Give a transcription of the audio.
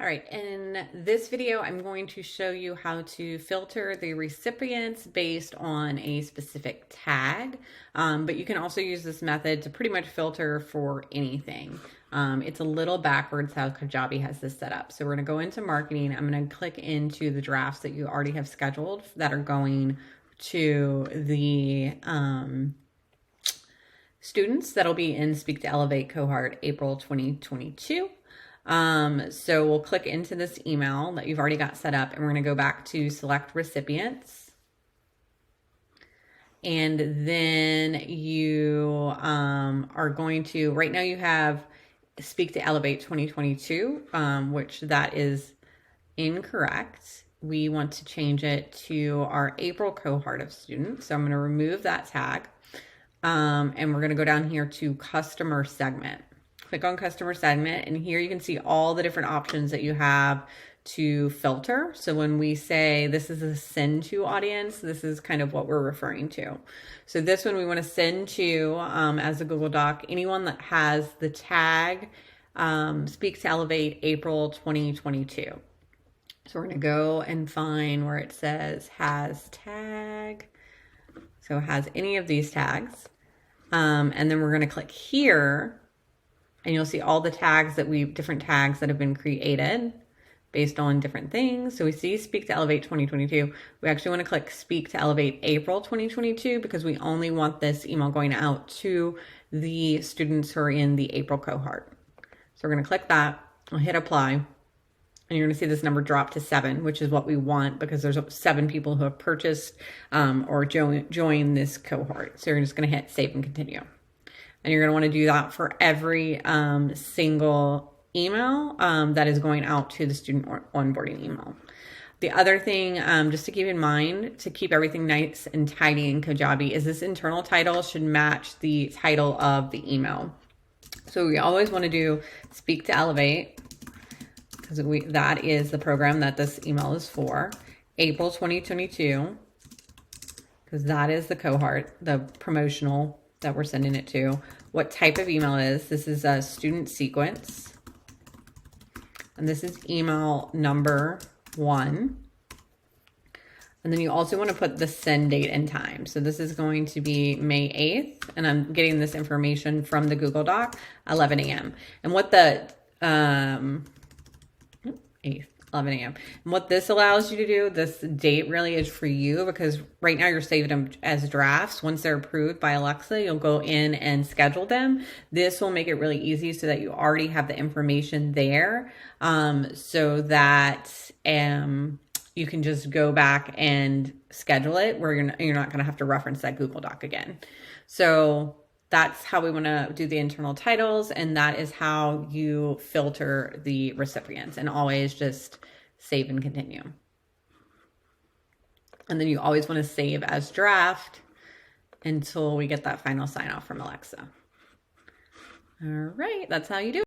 All right, in this video, I'm going to show you how to filter the recipients based on a specific tag, but you can also use this method to pretty much filter for anything. It's a little backwards how Kajabi has this set up. So we're gonna go into marketing. I'm gonna click into the drafts that you already have scheduled that are going to the students that'll be in Speak to Elevate cohort April 2022. So we'll click into this email that you've already got set up, and we're going to go back to select recipients. And then you are going to, right now you have Speak to Elevate 2022, which that is incorrect. We want to change it to our April cohort of students. So I'm going to remove that tag. And we're going to go down here to customer segment. Click on customer segment, and here you can see all the different options that you have to filter. So when we say this is a send to audience, this is kind of what we're referring to. So this one we want to send to, as a Google Doc, anyone that has the tag Speak to Elevate April 2022. So we're going to go and find where it says has tag. So it has any of these tags. And then we're going to click here, and you'll see all the tags that different tags that have been created based on different things. So we see Speak to Elevate 2022. We actually want to click Speak to Elevate April 2022 because we only want this email going out to the students who are in the April cohort. So we're going to click that. I'll hit apply. And you're going to see this number drop to 7, which is what we want because there's 7 people who have purchased or joined this cohort. So you're just going to hit save and continue. And you're going to want to do that for every single email that is going out to the student onboarding email. The other thing, just to keep in mind, to keep everything nice and tidy in Kajabi, is this internal title should match the title of the email. So we always want to do Speak to Elevate, because that is the program that this email is for, April 2022, because that is the cohort, the promotional that we're sending it to. What type of email is this? Is a student sequence, and this is email number 1. And then you also want to put the send date and time. So this is going to be May 8th, and I'm getting this information from the Google Doc, 11 a.m. And what the 8th, 11 a.m. And what this allows you to do, this date really is for you, because right now you're saving them as drafts. Once they're approved by Alexa, you'll go in and schedule them. This will make it really easy so that you already have the information there, so that you can just go back and schedule it where you're not going to have to reference that Google Doc again. So that's how we want to do the internal titles, and that is how you filter the recipients, and always just save and continue. And then you always want to save as draft until we get that final sign off from Alexa. All right, that's how you do it.